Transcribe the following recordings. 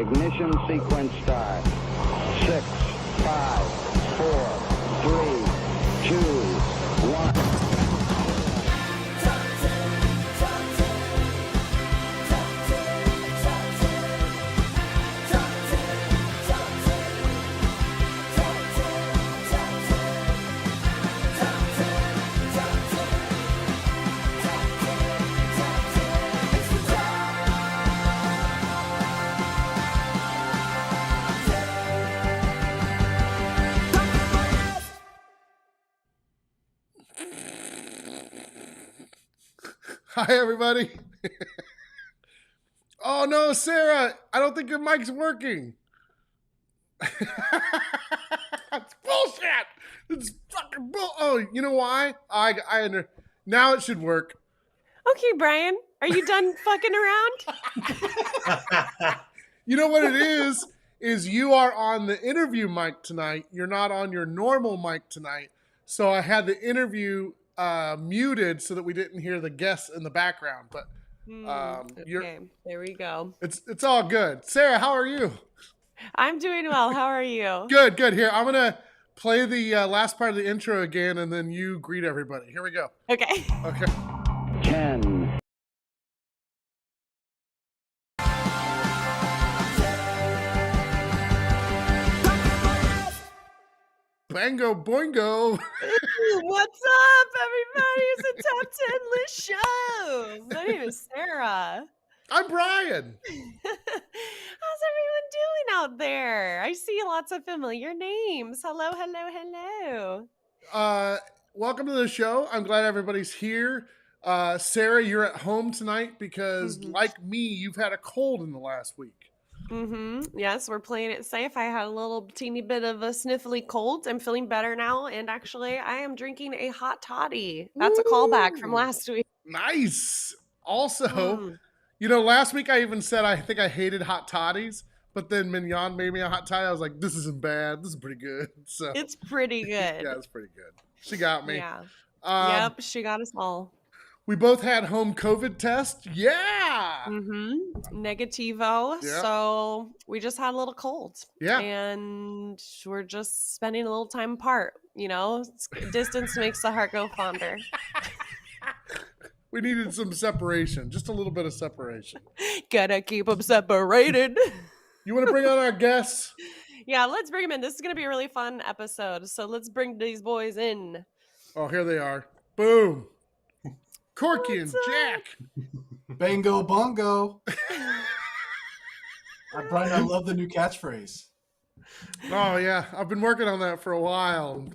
Ignition sequence start. 6, 5, 4, 3, 2, 1. Hi, everybody. Oh, no, Sarah, I don't think your mic's working. It's bullshit. It's fucking bull. Oh, you know why? Now it should work. Okay, Brian, are you done fucking around? You know what it is you are on the interview mic tonight. You're not on your normal mic tonight. So I had the interview muted so that we didn't hear the guests in the background. But okay, there we go. It's all good. Sarah, how are you? I'm doing well. How are you? Good. Here, I'm gonna play the last part of the intro again, and then you greet everybody. Here we go. Okay. 10. Bango boingo. What's up, everybody? It's a top 10 list show. My name is Sarah. I'm Brian. How's everyone doing out there? I see lots of familiar names. Hello. Welcome to the show. I'm glad everybody's here. Sarah, you're at home tonight because, like me, you've had a cold in the last week. Yes, we're playing it safe. I had a little teeny bit of a sniffly cold. I'm feeling better now. And actually, I am drinking a hot toddy. That's a callback from last week. Nice. Also, last week I even said I think I hated hot toddies. But then Mignon made me a hot toddy. I was like, this isn't bad. This is pretty good. So it's pretty good. Yeah, it's pretty good. She got me. Yeah. Yep, she got us all. We both had home COVID test. Yeah. Negativo. Yeah. So we just had a little cold. Yeah. And we're just spending a little time apart. Distance makes the heart go fonder. We needed some separation. Just a little bit of separation. Gotta keep them separated. You want to bring on our guests? Yeah, let's bring them in. This is going to be a really fun episode. So let's bring these boys in. Oh, here they are. Boom. Corky and Jack. Bango bongo. Brian, I love the new catchphrase. Oh, yeah. I've been working on that for a while.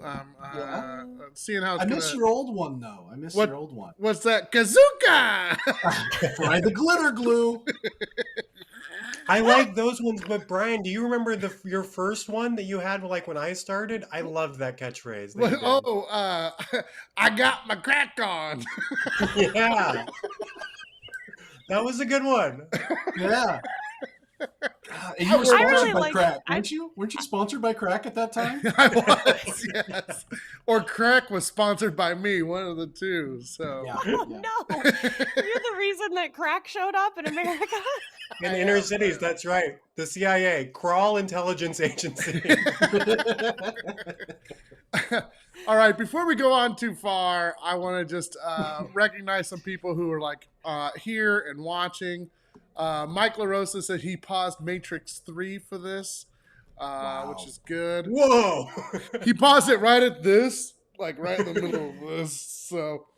Seeing how it's I miss your old one, though. Your old one. What's that? Kazooka! Try the glitter glue. I like those ones, but Brian, do you remember your first one that you had like when I started? I loved that catchphrase. I got my crack on. Yeah. That was a good one. Yeah. And you were sponsored by crack, weren't you? Weren't you sponsored by crack at that time? I was, yes. Or crack was sponsored by me, one of the two. So. Yeah. Oh, no. You're the reason that crack showed up in America? In inner cities, that's right. The CIA, Crawl Intelligence Agency. All right, before we go on too far, I want to just recognize some people who are here and watching. Mike LaRosa said he paused Matrix 3 for this, which is good. Whoa! He paused it right at this, like right in the middle of this. So,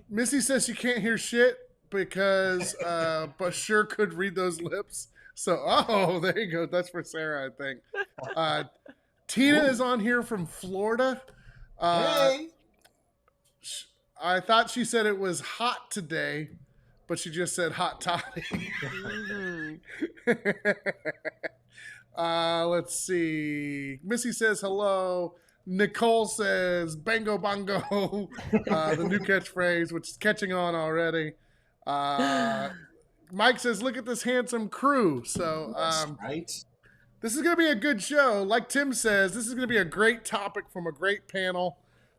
Missy says she can't hear shit because Bashir could read those lips. So, there you go. That's for Sarah, I think. Tina is on here from Florida. Hey! I thought she said it was hot today, but she just said hot toddy. Let's see. Missy says hello. Nicole says bango bongo, the new catchphrase, which is catching on already. Mike says, look at this handsome crew. So right. This is going to be a good show. Like Tim says, this is going to be a great topic from a great panel.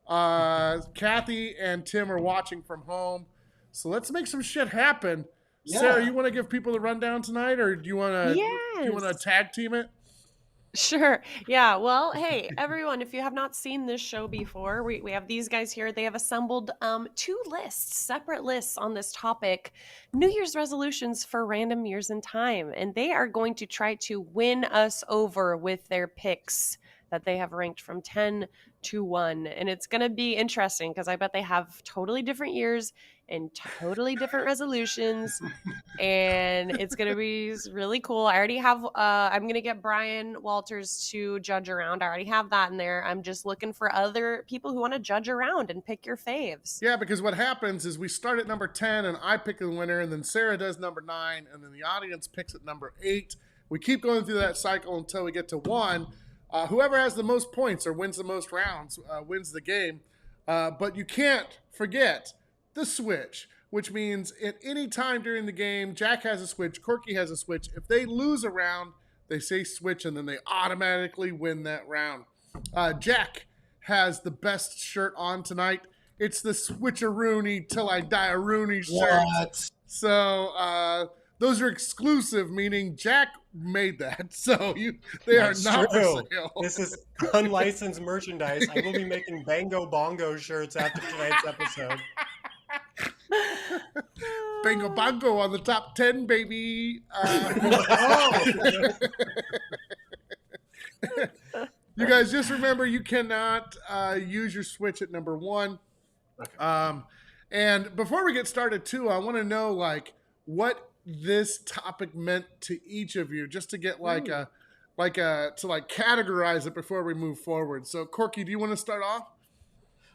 Kathy and Tim are watching from home. So let's make some shit happen. Yeah. Sarah, you want to give people the rundown tonight, or do you want to Yes. tag team it? Sure. Yeah. Well, hey, everyone, if you have not seen this show before, we have these guys here. They have assembled two lists, separate lists on this topic, New Year's resolutions for random years in time. And they are going to try to win us over with their picks that they have ranked from 10 to 1. And it's going to be interesting because I bet they have totally different years and totally different resolutions. And it's going to be really cool. I already have, I'm going to get Brian Walters to judge around. I already have that in there. I'm just looking for other people who want to judge around and pick your faves. Yeah, because what happens is we start at number 10 and I pick the winner, and then Sarah does number 9, and then the audience picks at number 8. We keep going through that cycle until we get to 1. Whoever has the most points or wins the most rounds wins the game. But you can't forget the switch, which means at any time during the game, Jack has a switch, Corky has a switch. If they lose a round, they say switch, and then they automatically win that round. Jack has the best shirt on tonight. It's the Switcheroony Till I Die a Rooney shirt. What? So those are exclusive, meaning Jack made that. So they are not for sale. This is unlicensed merchandise. I will be making Bango Bongo shirts after tonight's episode. Bingo bongo on the top 10, baby. You guys just remember you cannot use your switch at number 1. Okay. And before we get started too, I want to know what this topic meant to each of you, just to get to categorize it before we move forward. So Corky, do you want to start off?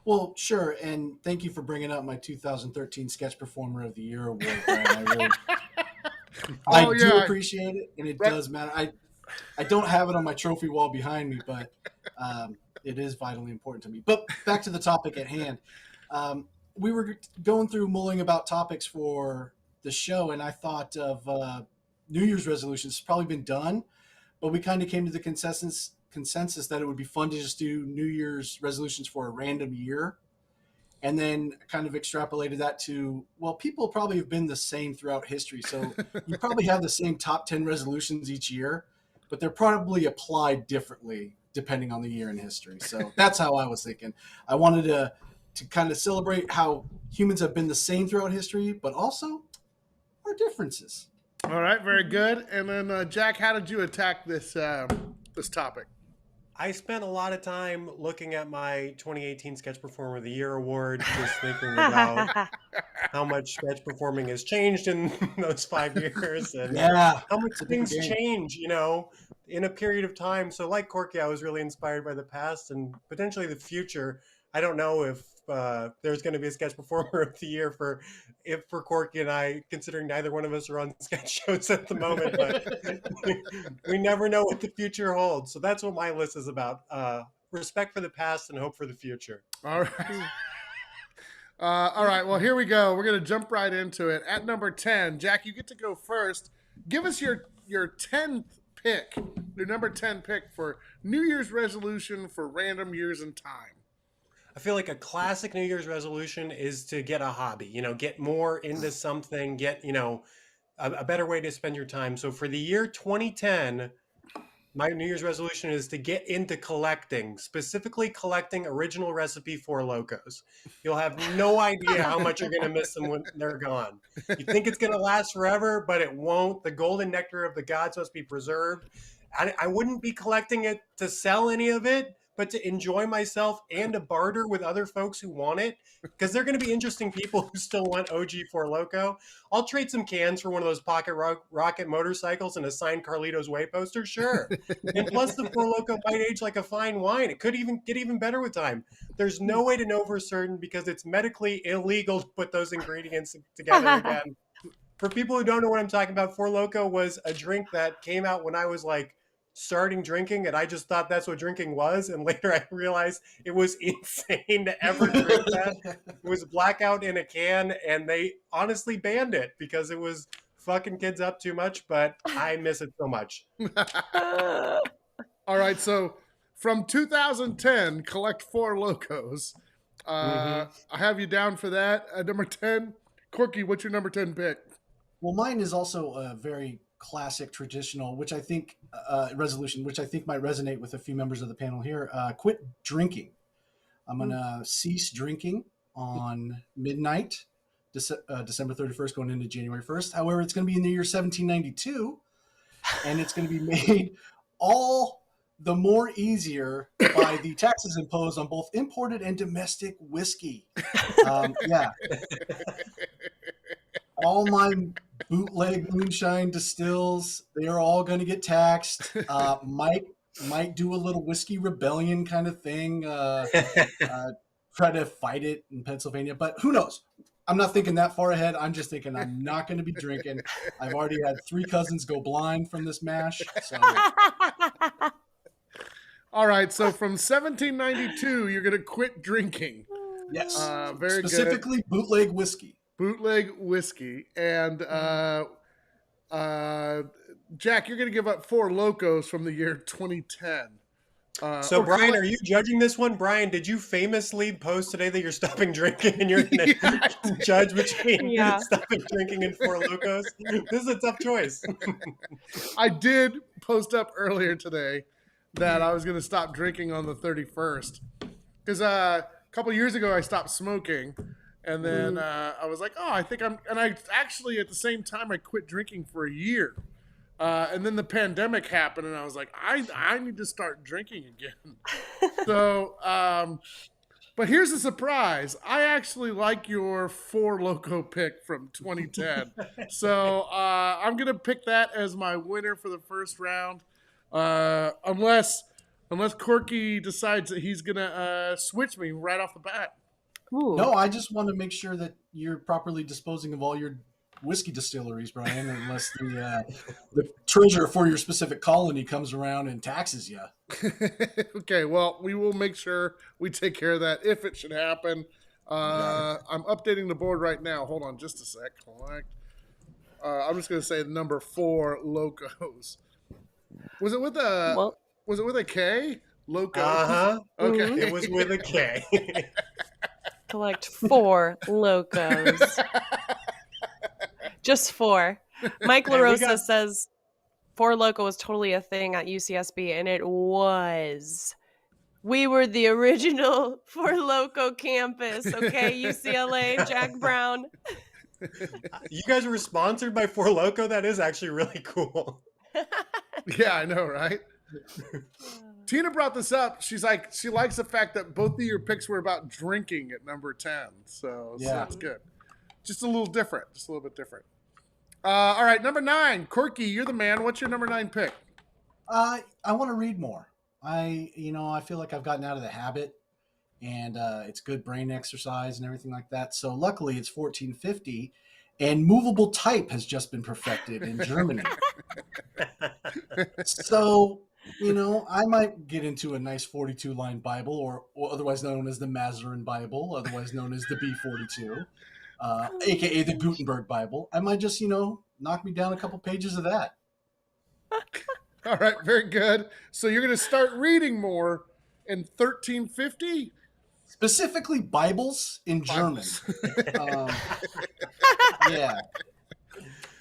Well, sure, and thank you for bringing up my 2013 Sketch Performer of the Year award, Brian. I do appreciate it, and it does matter. I don't have it on my trophy wall behind me, but it is vitally important to me. But back to the topic at hand. We were going through mulling about topics for the show, and I thought of New Year's resolutions. It's probably been done, but we kind of came to the consensus that it would be fun to just do New Year's resolutions for a random year, and then kind of extrapolated that to, well, people probably have been the same throughout history. So you probably have the same top 10 resolutions each year, but they're probably applied differently depending on the year in history. So that's how I was thinking. I wanted to kind of celebrate how humans have been the same throughout history, but also our differences. All right, very good. And then Jack, how did you attack this this topic? I spent a lot of time looking at my 2018 Sketch Performer of the Year award, just thinking about how much sketch performing has changed in those 5 years, and how much things change, in a period of time. So like Corky, I was really inspired by the past and potentially the future. I don't know if there's going to be a Sketch Performer of the Year for Corky and I, considering neither one of us are on sketch shows at the moment, but we never know what the future holds. So that's what my list is about. Respect for the past and hope for the future. All right. All right. Well, here we go. We're going to jump right into it. At number 10, Jack, you get to go first. Give us your 10th pick, your number 10 pick for New Year's resolution for random years in time. I feel like a classic New Year's resolution is to get a hobby, get more into something, get, a better way to spend your time. So for the year 2010, my New Year's resolution is to get into collecting, specifically collecting original recipe Four Locos. You'll have no idea how much you're going to miss them when they're gone. You think it's going to last forever, but it won't. The golden nectar of the gods must be preserved. I wouldn't be collecting it to sell any of it, but to enjoy myself and to barter with other folks who want it, because they're going to be interesting people who still want OG Four Loko. I'll trade some cans for one of those pocket rocket motorcycles and a signed Carlito's Way poster, sure. And plus the Four Loko might age like a fine wine. It could even get even better with time. There's no way to know for certain because it's medically illegal to put those ingredients together again. For people who don't know what I'm talking about, Four Loko was a drink that came out when I was starting drinking, and I just thought that's what drinking was, and later I realized it was insane to ever drink that. It was blackout in a can, and they honestly banned it because it was fucking kids up too much, but I miss it so much. All right, so from 2010, collect Four Locos. I have you down for that. Number 10, Corky, what's your number 10 pick? Well, mine is also a very classic, traditional, which I think resolution, which I think might resonate with a few members of the panel here. Quit drinking. I'm gonna cease drinking on midnight, December 31st, going into January 1st. However, it's going to be in the year 1792, and it's going to be made all the more easier by the taxes imposed on both imported and domestic whiskey. Yeah. All my bootleg moonshine distills, they're all going to get taxed. Might do a little whiskey rebellion kind of thing. Try to fight it in Pennsylvania, but who knows? I'm not thinking that far ahead. I'm just thinking I'm not going to be drinking. I've already had 3 cousins go blind from this mash. So. All right, so from 1792, you're going to quit drinking. Yes. Very Specifically good. Bootleg whiskey. Bootleg whiskey. And Jack, you're going to give up 4 Locos from the year 2010. So, Brian, are you judging this one? Brian, did you famously post today that you're stopping drinking and you're going to judge between stopping drinking and 4 Locos? This is a tough choice. I did post up earlier today that I was going to stop drinking on the 31st. Because a couple years ago, I stopped smoking. And then I was like, I think I'm... And I actually, at the same time, I quit drinking for a year. And then the pandemic happened, and I was like, I need to start drinking again. So, but here's a surprise. I actually like your 4 Loco pick from 2010. So I'm going to pick that as my winner for the first round. Unless Corky decides that he's going to switch me right off the bat. Ooh. No, I just want to make sure that you're properly disposing of all your whiskey distilleries, Brian, unless the treasurer for your specific colony comes around and taxes you. Okay, well, we will make sure we take care of that if it should happen. I'm updating the board right now. Hold on just a sec. I'm just going to say number 4 Locos. Was it with a K? Locos. Uh-huh. Okay. Mm-hmm. It was with a K. Collect 4 Locos. Just 4. Mike LaRosa says 4 Loco was totally a thing at UCSB, and it was. We were the original 4 Loco campus, okay, UCLA, Jack Brown. You guys were sponsored by 4 Loco? That is actually really cool. Yeah, I know, right? Tina brought this up. She's like, she likes the fact that both of your picks were about drinking at number 10. So that's good. Just a little different. Just a little bit different. All right, number 9. Corky, you're the man. What's your number 9 pick? I want to read more. I feel like I've gotten out of the habit, and it's good brain exercise and everything like that. So luckily it's 1450, and movable type has just been perfected in Germany. So, I might get into a nice 42-line Bible, or otherwise known as the Mazarin Bible, otherwise known as the B42. AKA the Gutenberg Bible. I might just, knock me down a couple pages of that. All right, very good. So you're going to start reading more in 1350? Specifically Bibles in German. Yeah.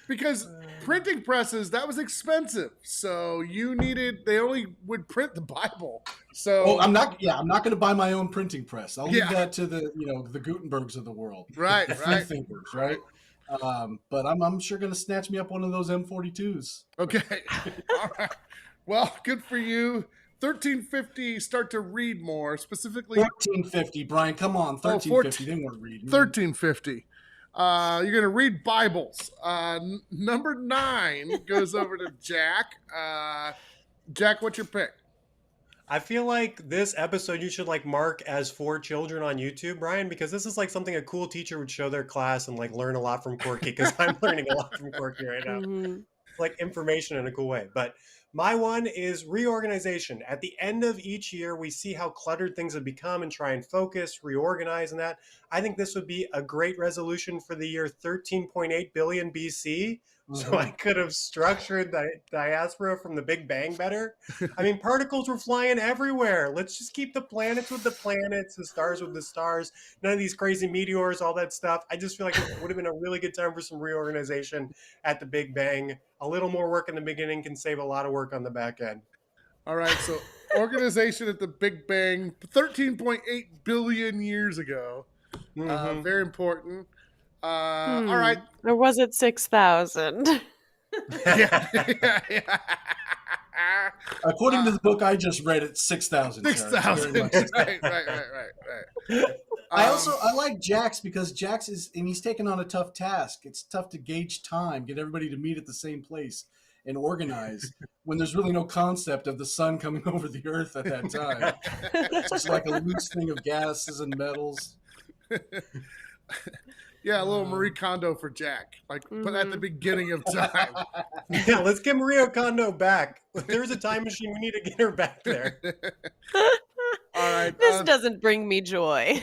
Because printing presses, that was expensive. So they only would print the Bible. So I'm not going to buy my own printing press. I'll leave that to the Gutenbergs of the world. Right, the free thinkers, right? But I'm sure going to snatch me up one of those M42s. Okay. All right. Well, good for you. 1350, start to read more, specifically 1450, Brian. Come on, 1350. They weren't reading. 1350. You're going to read Bibles. Number 9 goes over to Jack. Jack, what's your pick? I feel like this episode you should mark as for children on YouTube, Brian, because this is something a cool teacher would show their class and learn a lot from Corky, because I'm learning a lot from Corky right now. Mm-hmm. Information in a cool way. But my one is reorganization. At the end of each year, we see how cluttered things have become and try and focus, reorganize, and that. I think this would be a great resolution for the year 13.8 billion BC, so I could have structured the diaspora from the Big Bang better. I mean, particles were flying everywhere. Let's just keep the planets with the planets, the stars with the stars, none of these crazy meteors, all that stuff. I just feel like it would have been a really good time for some reorganization at the Big Bang. A little more work in the beginning can save a lot of work on the back end. All right, so organization at the Big Bang 13.8 billion years ago. Very important. All right. Or was it 6,000? Yeah. According to the book I just read, it's 6,000. 6,000. Right. I like Jax because Jax he's taking on a tough task. It's tough to gauge time, get everybody to meet at the same place and organize when there's really no concept of the sun coming over the earth at that time. It's just like a loose thing of gases and metals. Yeah, a little Marie Kondo for Jack, but at the beginning of time. Yeah, let's get Maria Kondo back. If there's a time machine, we need to get her back there. All right. This doesn't bring me joy.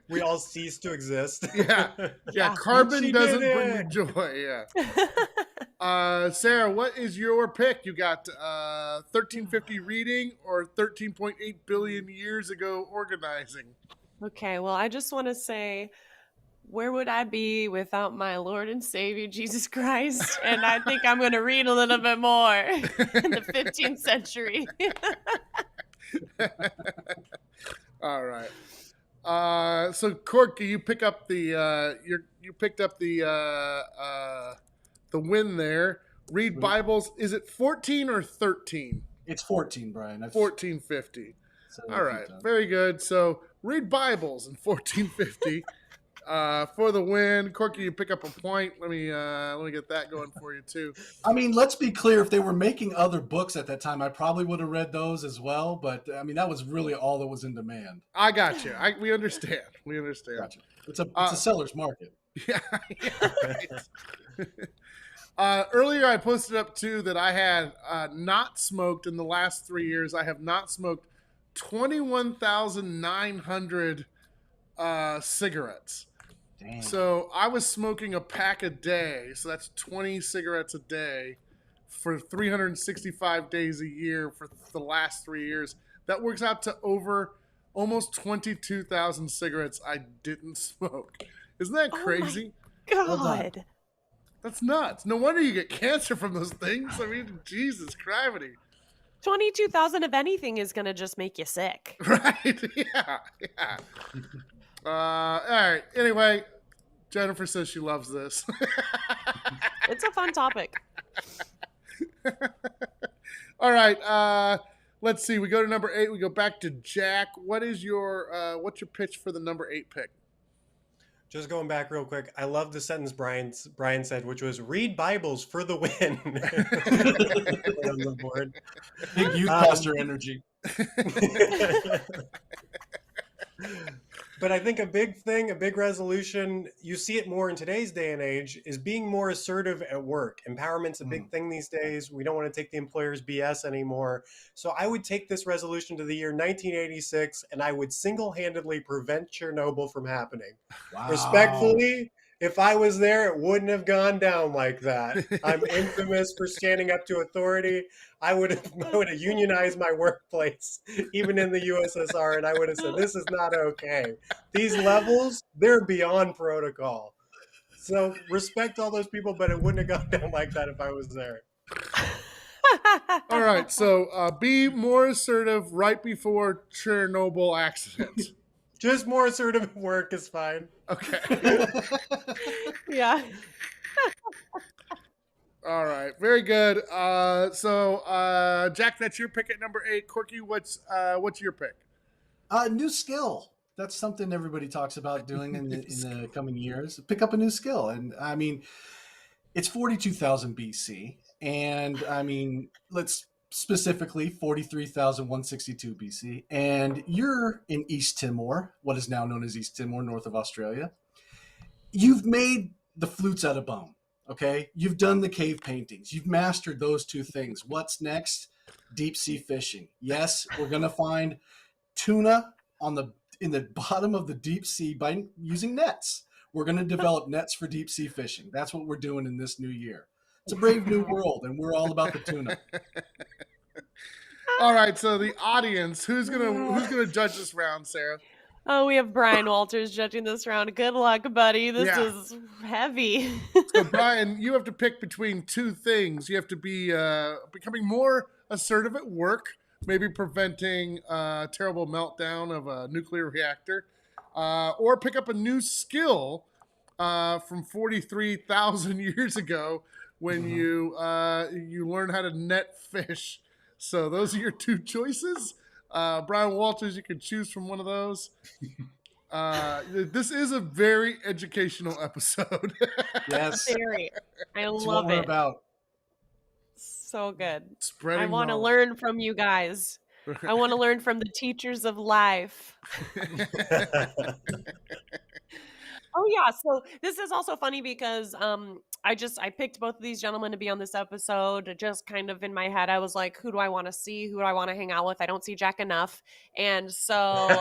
We all cease to exist. Yeah. Carbon doesn't bring me joy. Yeah. Sarah, what is your pick? You got 1350 reading or 13.8 billion years ago organizing? Okay, well, I just want to say, where would I be without my Lord and Savior, Jesus Christ? And I think I'm going to read a little bit more in the 15th century. All right. So Corky, you pick up the you picked up the win there. Read Bibles. Is it 14 or 13? It's 14, Brian. 1450. All right, very good. So read Bibles in 1450 for the win. Corky, you pick up a point. Let me get that going for you too. I mean, let's be clear. If they were making other books at that time, I probably would have read those as well. But I mean, that was really all that was in demand. I got you. We understand. We understand. Gotcha. It's a seller's market. Yeah. Right. Earlier, I posted up too that I had not smoked in the last 3 years. I have not smoked 21,900 cigarettes. Damn. So I was smoking a pack a day. So that's 20 cigarettes a day for 365 days a year for the last 3 years. That works out to over almost 22,000 cigarettes I didn't smoke. Isn't that crazy? Oh my God. That's nuts. No wonder you get cancer from those things. I mean, Jesus Christ. 22,000 of anything is going to just make you sick. Right? Yeah. All right. Anyway, Jennifer says she loves this. It's a fun topic. All right. Let's see. We go to number 8. We go back to Jack. What's your pitch for the number 8 pick? Just going back real quick, I love the sentence Brian said, which was "read Bibles for the win." On the board. Big youth pastor energy. But I think a big resolution, you see it more in today's day and age, is being more assertive at work. Empowerment's a big thing these days. We don't want to take the employer's BS anymore. So I would take this resolution to the year 1986, and I would single-handedly prevent Chernobyl from happening. Wow. Respectfully, if I was there, it wouldn't have gone down like that. I'm infamous for standing up to authority. I would have unionized my workplace, even in the USSR, and I would have said, this is not okay. These levels, they're beyond protocol. So respect all those people, but it wouldn't have gone down like that if I was there. All right, so be more assertive right before Chernobyl accident. Just more assertive at work is fine. Okay. Yeah. All right, very good. So Jack, that's your pick at number 8. Corky, what's your pick? New skill. That's something everybody talks about doing in the coming years. Pick up a new skill, and I mean, it's 42,000 BC, and I mean, let's specifically 43,162 BC, and you're in East Timor, what is now known as East Timor, north of Australia. You've made the flutes out of bone, okay? You've done the cave paintings. You've mastered those 2 things. What's next? Deep sea fishing. Yes, we're going to find tuna in the bottom of the deep sea by using nets. We're going to develop nets for deep sea fishing. That's what we're doing in this new year. It's a brave new world, and we're all about the tuna. All right, so the audience, who's gonna judge this round, Sarah? Oh, we have Brian Walters judging this round. Good luck, buddy. This is heavy. So, Brian, you have to pick between two things. You have to be becoming more assertive at work, maybe preventing a terrible meltdown of a nuclear reactor, or pick up a new skill from 43,000 years ago when you learn how to net fish. So those are your two choices. Brian Walters, you can choose from one of those. This is a very educational episode. Yes. Very. I That's love what we're it. about. So good. Spreading I want to knowledge. learn from you guys. I want to learn from the teachers of life. Oh yeah, so this is also funny because I picked both of these gentlemen to be on this episode. Just kind of in my head, I was like, who do I want to see? Who do I want to hang out with? I don't see Jack enough, and so then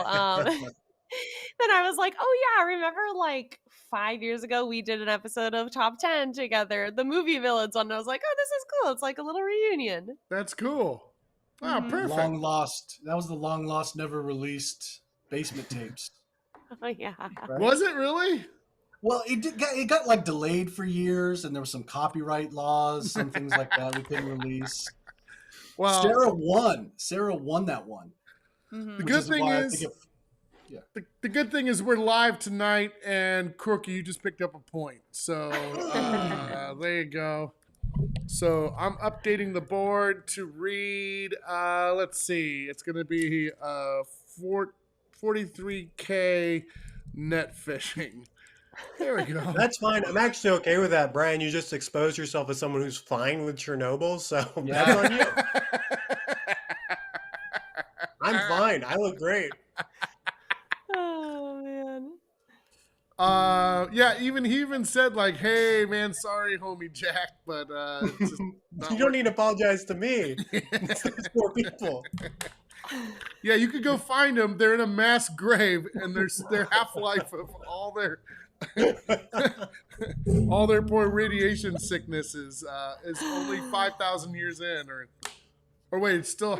I was like, oh yeah, remember like 5 years ago we did an episode of Top 10 together, the movie villains one. And I was like, oh, this is cool. It's like a little reunion. That's cool. Wow, perfect. Long lost. That was the long lost, never released basement tapes. Oh yeah. Right? Was it really? Well, it got like delayed for years, and there was some copyright laws, some things like that we couldn't release. Well, Sarah won that one. Mhm. the good thing is, the good thing is we're live tonight, and Corky, you just picked up a point. So there you go. So I'm updating the board to read. Let's see. It's going to be 43K net fishing. There we go. That's fine. I'm actually okay with that, Brian. You just exposed yourself as someone who's fine with Chernobyl, so that's on you. I'm fine. I look great. Oh man. Yeah, he even said like, "Hey, man, sorry, homie Jack, but it's just not You don't need to apologize to me. It's those poor people. Yeah, you could go find them. They're in a mass grave, and their half-life of all their poor radiation sicknesses is only 5,000 years in, or wait, it's still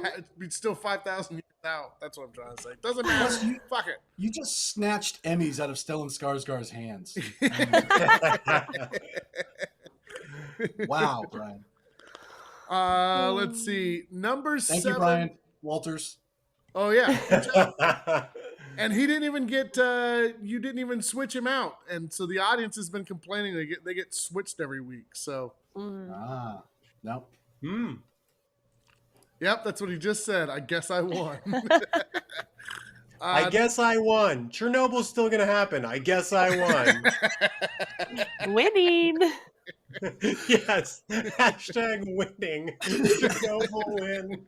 5,000 years out. That's what I'm trying to say. Doesn't matter. Fuck it. You just snatched Emmys out of Stellan Skarsgård's hands. Wow, Brian. Let's see. Number 7. Thank you, Brian Walters. Oh yeah. And he didn't even get. You didn't even switch him out, and so the audience has been complaining they get switched every week. So. No. Yep, that's what he just said. I guess I won. I guess I won. Chernobyl's still going to happen. I guess I won. Winning. Yes. Hashtag winning. Chernobyl win.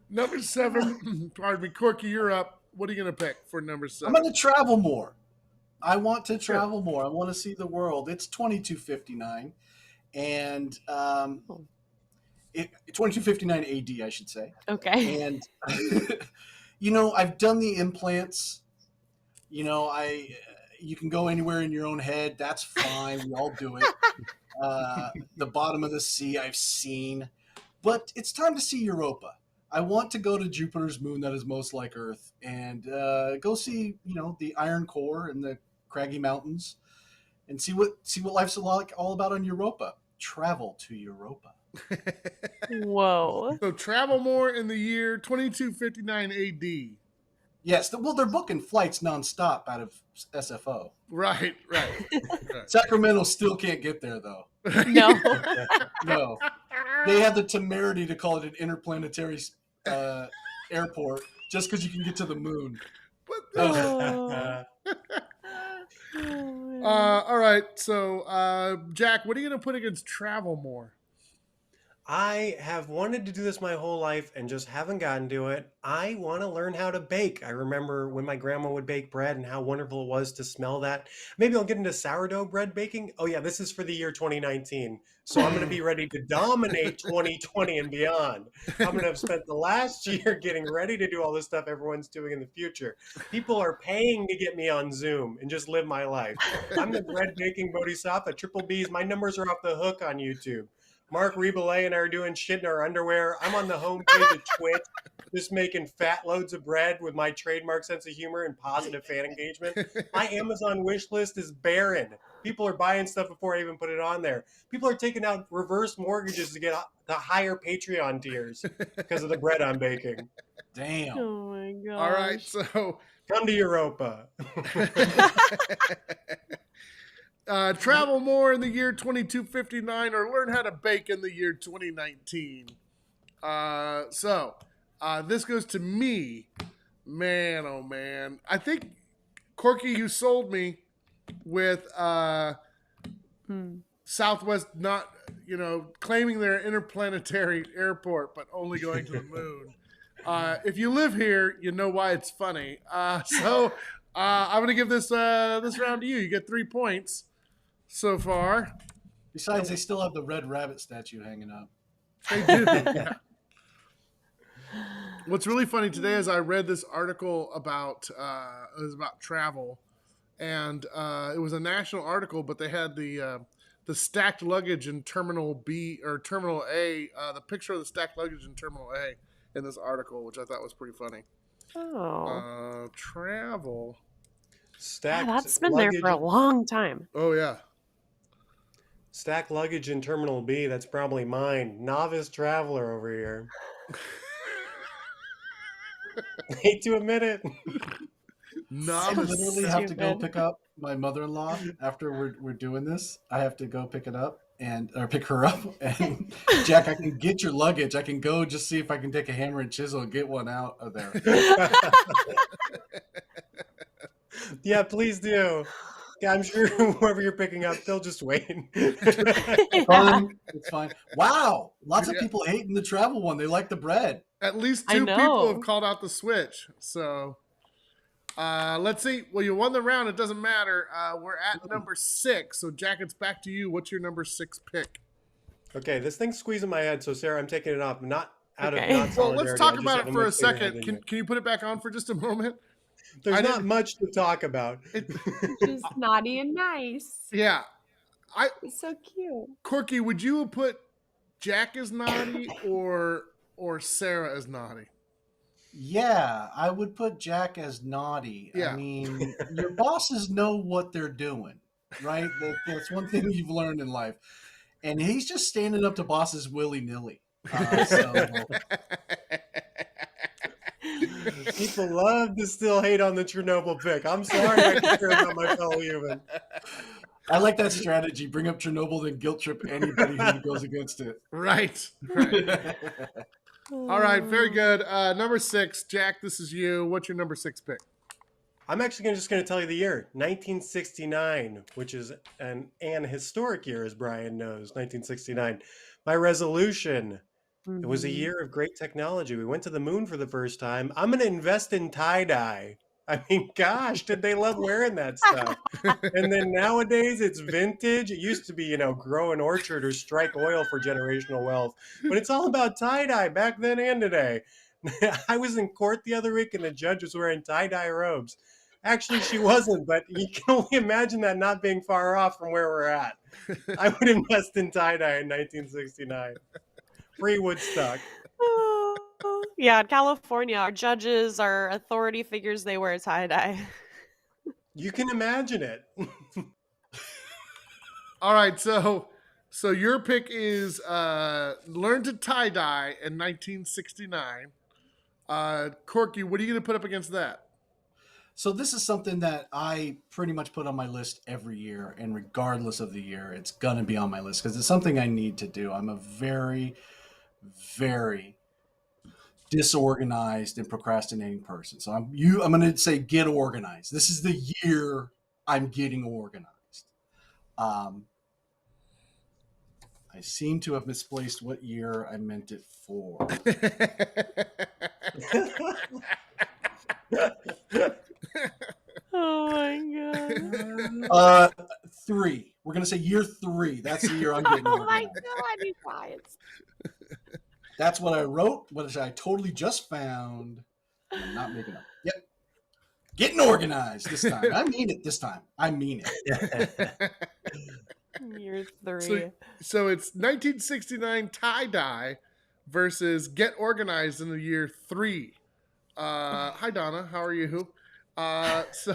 Number 7. Pardon me, Corky, you're up. What are you going to pick for number 7? I'm going to travel more. I want to travel more. I want to see the world. It's 2259. And 2259 AD, I should say. Okay. And, I've done the implants. You can go anywhere in your own head. That's fine. We all do it. The bottom of the sea I've seen. But it's time to see Europa. I want to go to Jupiter's moon that is most like Earth and go see, the iron core and the craggy mountains and see what life's all about on Europa. Travel to Europa. Whoa. So travel more in the year 2259 AD. Yes. Well, they're booking flights nonstop out of SFO. Right. Sacramento still can't get there, though. No. No. They have the temerity to call it an interplanetary airport just because you can get to the moon. All right. So, Jack, what are you going to put against travel more? I have wanted to do this my whole life and just haven't gotten to it. I want to learn how to bake. I remember when my grandma would bake bread and how wonderful it was to smell that. Maybe I'll get into sourdough bread baking. Oh, yeah, this is for the year 2019. So I'm going to be ready to dominate 2020 and beyond. I'm going to have spent the last year getting ready to do all this stuff everyone's doing in the future. People are paying to get me on Zoom and just live my life. I'm the bread baking bodhisattva, triple B's. My numbers are off the hook on YouTube. Mark Rebelay and I are doing shit in our underwear. I'm on the homepage of Twitch, just making fat loads of bread with my trademark sense of humor and positive fan engagement. My Amazon wish list is barren. People are buying stuff before I even put it on there. People are taking out reverse mortgages to get the higher Patreon tiers because of the bread I'm baking. Damn. Oh my gosh. All right, so come to Europa. Travel more in the year 2259 or learn how to bake in the year 2019. This goes to me. Man, oh man. I think, Corky, you sold me with Southwest not, claiming their interplanetary airport, but only going to the moon. If you live here, you know why it's funny. I'm going to give this round to you. You get 3 points so far. Besides, they still have the red rabbit statue hanging up. They do. Yeah. What's really funny today is I read this article about it was about travel, and it was a national article, but they had the stacked luggage in Terminal B or Terminal A, the picture of the stacked luggage in Terminal A in this article, which I thought was pretty funny. Oh. Travel. Stacked that's been luggage. there for a long time. Oh, yeah. Stacked luggage in Terminal B. That's probably mine. Novice traveler over here. Hate to admit it. I literally have to go pick up my mother-in-law after we're doing this. I have to go pick her up. And Jack, I can get your luggage. I can go just see if I can take a hammer and chisel and get one out of there. Yeah, please do. Yeah, I'm sure whoever you're picking up, they'll just wait. It's fine. Wow, lots of people hating the travel one. They like the bread. At least 2 people have called out the switch. So let's see. Well, you won the round. It doesn't matter. We're at number 6. So Jack, it's back to you. What's your number 6 pick? Okay, this thing's squeezing my head. So Sarah, I'm taking it off. Not out of Well, solidarity. let's talk about it for a second. Can you put it back on for just a moment? There's not much to talk about. Just naughty and nice. Yeah. It's so cute. Corky, would you have put Jack as naughty or Sarah as naughty? Yeah, I would put Jack as naughty. Yeah. I mean, your bosses know what they're doing, right? That's one thing you've learned in life. And he's just standing up to bosses willy-nilly. People love to still hate on the Chernobyl pick. I'm sorry I care about my fellow human. I like that strategy. Bring up Chernobyl, then guilt trip anybody who goes against it. Right. All right, very good. Number 6, Jack, this is you. What's your number 6 pick? I'm actually just going to tell you the year, 1969, which is an historic year, as Brian knows, 1969. My resolution. It was a year of great technology. We went to the moon for the first time. I'm going to invest in tie-dye. I mean, gosh, did they love wearing that stuff? And then nowadays it's vintage. It used to be, grow an orchard or strike oil for generational wealth. But it's all about tie-dye back then and today. I was in court the other week and the judge was wearing tie-dye robes. Actually, she wasn't, but you can only imagine that not being far off from where we're at. I would invest in tie-dye in 1969. Free Woodstock. Yeah, in California, our judges, our authority figures, they wear tie-dye. You can imagine it. All right, so your pick is learn to tie-dye in 1969. Corky, what are you going to put up against that? So this is something that I pretty much put on my list every year, and regardless of the year, it's going to be on my list because it's something I need to do. I'm a very, very disorganized and procrastinating person. So I'm going to say get organized. This is the year I'm getting organized. I I seem to have misplaced what year I meant it for. Oh my god. 3. We're gonna say year 3. That's the year I'm getting Oh my organized. god, you guys. That's what I wrote, what I totally just found. I'm not making up. Yep. Getting organized this time. I mean it this time. I mean it. Year 3. So it's 1969 tie-dye versus Get Organized in the year 3. Hi, Donna. How are you? Let's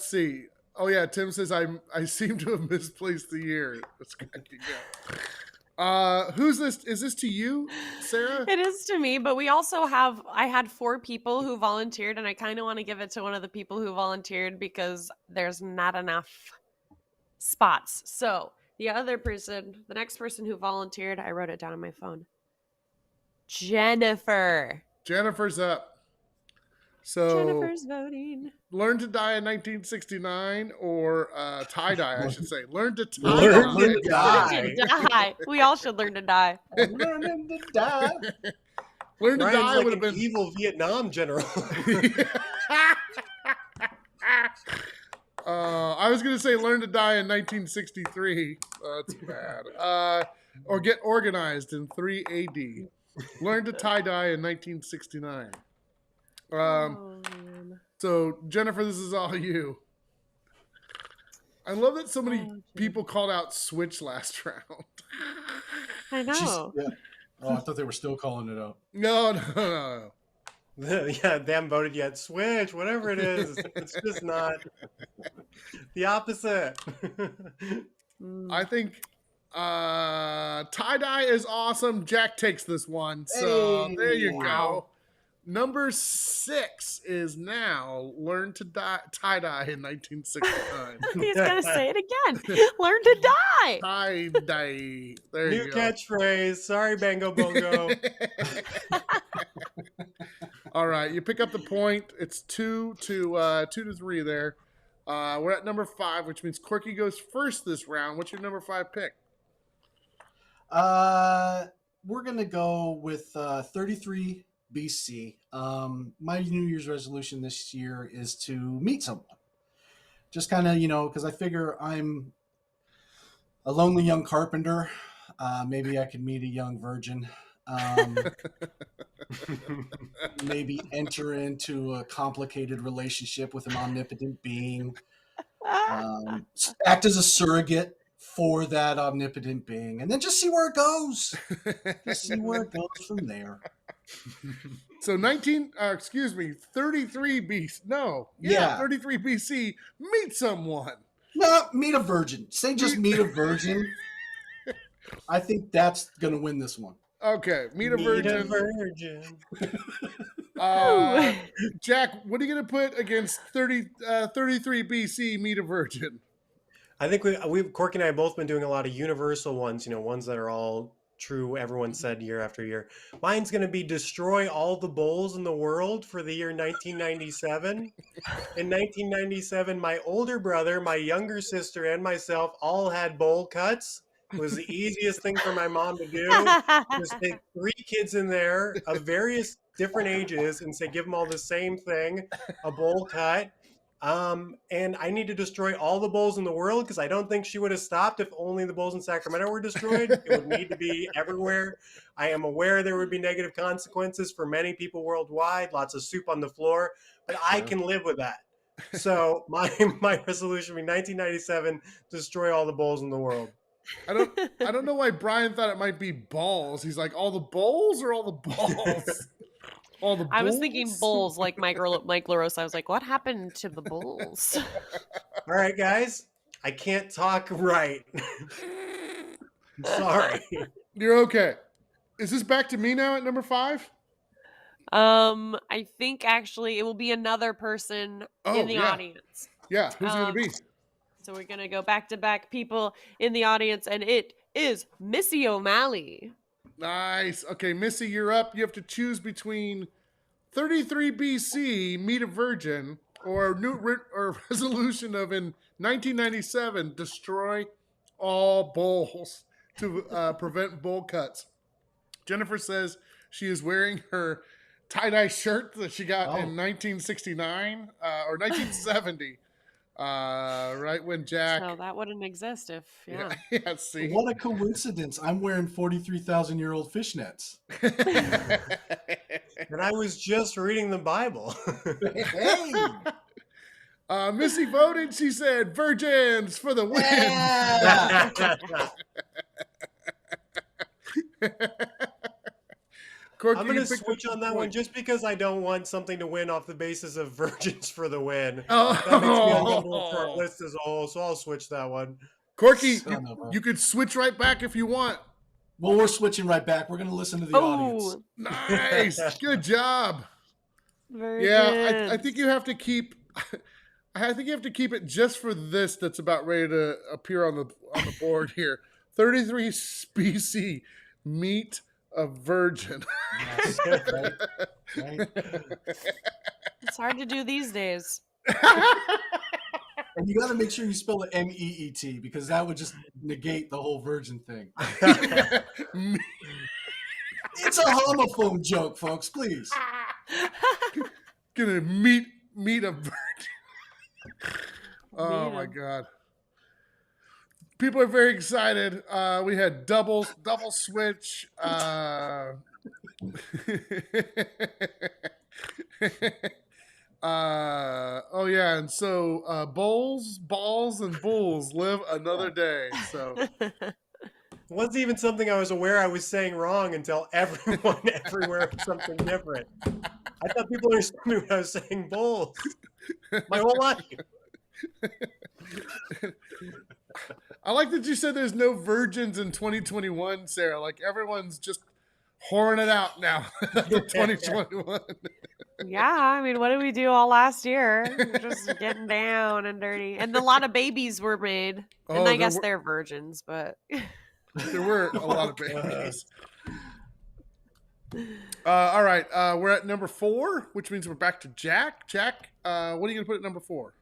see. Oh, yeah. Tim says, I seem to have misplaced the year. That's cracking up. Who's this? Is this to you, Sarah? It is to me, but we also I had 4 people who volunteered, and I kind of want to give it to one of the people who volunteered because there's not enough spots. So the next person who volunteered, I wrote it down on my phone. Jennifer's up. So Jennifer's voting. Learn to Die in 1969 or tie-dye, I should say. Learn to Learn tie-dye. to die. Learn to die. We all should learn to die. Learning to die. Learn to Ryan's Die like would an have been evil Vietnam general. I was going to say Learn to Die in 1963. That's bad. Or Get Organized in 3 AD. Learn to Tie-Dye in 1969. Man. So, Jennifer, this is all you. I love that so many people called out Switch last round. I know. Yeah. Oh, I thought they were still calling it out. No. Yeah, they haven't voted yet. Switch, whatever it is, it's just not the opposite. I think tie-dye is awesome. Jack takes this one. So Hey, there you wow. go. Number 6 is now Learn to Tie-Dye in 1969. He's going to say it again. Learn to die. Tie-dye. There New you go. catchphrase. Sorry, Bango Bongo. All right, you pick up the point. It's 2 to 3 there. We're at number 5, which means Corky goes first this round. What's your number 5 pick? We're gonna go with 33 BC. My New Year's resolution this year is to meet someone. Just kind of, because I figure I'm a lonely young carpenter. Maybe I could meet a young virgin. Maybe enter into a complicated relationship with an omnipotent being. Act as a surrogate for that omnipotent being, and then just see where it goes. Just see where it goes from there. So 33 BC. No. Yeah. 33 BC. Meet someone. No, meet a virgin. Say just meet a virgin. I think that's gonna win this one. Okay, meet a virgin. Ooh. Jack, what are you going to put against 33 BC, meet a virgin? I think we've Corky and I have both been doing a lot of universal ones, ones that are all true, everyone said year after year. Mine's going to be destroy all the bowls in the world for the year 1997. In 1997, my older brother, my younger sister, and myself all had bowl cuts. It was the easiest thing for my mom to do. Just take 3 kids in there of various different ages and say, give them all the same thing, a bowl cut. And I need to destroy all the bowls in the world because I don't think she would have stopped if only the bowls in Sacramento were destroyed. It would need to be everywhere. I am aware there would be negative consequences for many people worldwide, lots of soup on the floor, but I can live with that. So my resolution would be 1997, destroy all the bowls in the world. I don't know why Brian thought it might be balls. He's like, all the bowls or all the balls? All the bulls? I was thinking bulls like Mike LaRosa. I was like, what happened to the bulls? All right, guys. I can't talk right. I'm sorry. You're okay. Is this back to me now at number 5? I think actually it will be another person in the audience. Yeah, who's it going to be? So we're going to go back-to-back people in the audience, and it is Missy O'Malley. Nice. Okay, Missy, you're up. You have to choose between 33 BC, meet a virgin, or resolution of in 1997, destroy all bulls to prevent bull cuts. Jennifer says she is wearing her tie-dye shirt that she got in 1969 or 1970. Right when Jack. So that wouldn't exist if, Yeah, see. What a coincidence. I'm wearing 43,000-year-old fishnets. And I was just reading the Bible. Hey! Missy voted. She said, "Virgins for the win." Yeah! Corky, I'm going to you picked switch up on the that one point. just because I don't want something to win off the basis of virgins for the win. Oh. That makes me uncomfortable for our list as a whole, so I'll switch that one. Corky, Son of a- you could switch right back if you want. Well, we're switching right back. We're going to listen to the audience. Oh, Nice. Good job. very Yeah, good. I think you have to keep. I think you have to keep it just for this. That's about ready to appear on the board here. 33 species meat a virgin. Yes, right. It's hard to do these days. And you got to make sure you spell it MEET because that would just negate the whole virgin thing. It's a homophone joke, folks. Please. Gonna meet a virgin. Oh Meet my 'em. god. People are very excited. We had double switch. Oh yeah, and so balls and bulls live another day. So It wasn't even something I was aware I was saying wrong until everyone everywhere was something different. I thought people understood me when I was saying bulls my whole life. I like that you said there's no virgins in 2021, Sarah. Like everyone's just whoring it out now. 2021. Yeah, I mean, what did we do all last year? We're just getting down and dirty. And a lot of babies were made. Oh, And I there guess were- they're virgins, but There were a lot of babies. All right, we're at number 4, which means we're back to Jack. Jack, what are you gonna put at number 4?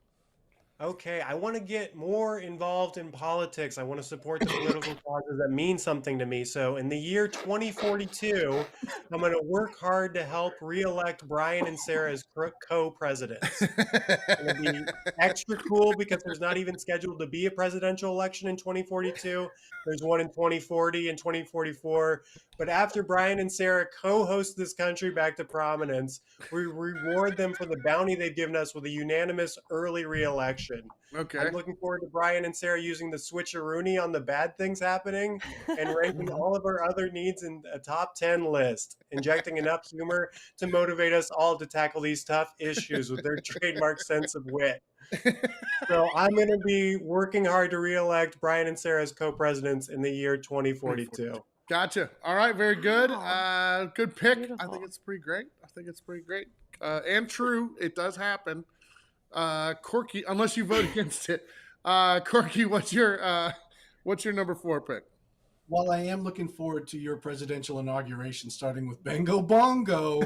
Okay, I want to get more involved in politics. I want to support the political causes that mean something to me. So in the year 2042, I'm going to work hard to help re-elect Brian and Sarah as co-presidents. It's going to be extra cool because there's not even scheduled to be a presidential election in 2042. There's one in 2040 and 2044. But after Brian and Sarah co-host this country back to prominence, we reward them for the bounty they've given us with a unanimous early re-election. Okay. I'm looking forward to Brian and Sarah using the switcheroony on the bad things happening and ranking all of our other needs in a top 10 list, injecting enough humor to motivate us all to tackle these tough issues with their trademark sense of wit. So I'm going to be working hard to re-elect Brian and Sarah as co-presidents in the year 2042. Gotcha. All right, very good. Good pick. I Beautiful. think it's pretty great. And true, it does happen. Corky, unless you vote against it. Corky, what's your number 4 pick? While I am looking forward to your presidential inauguration, starting with Bango Bongo,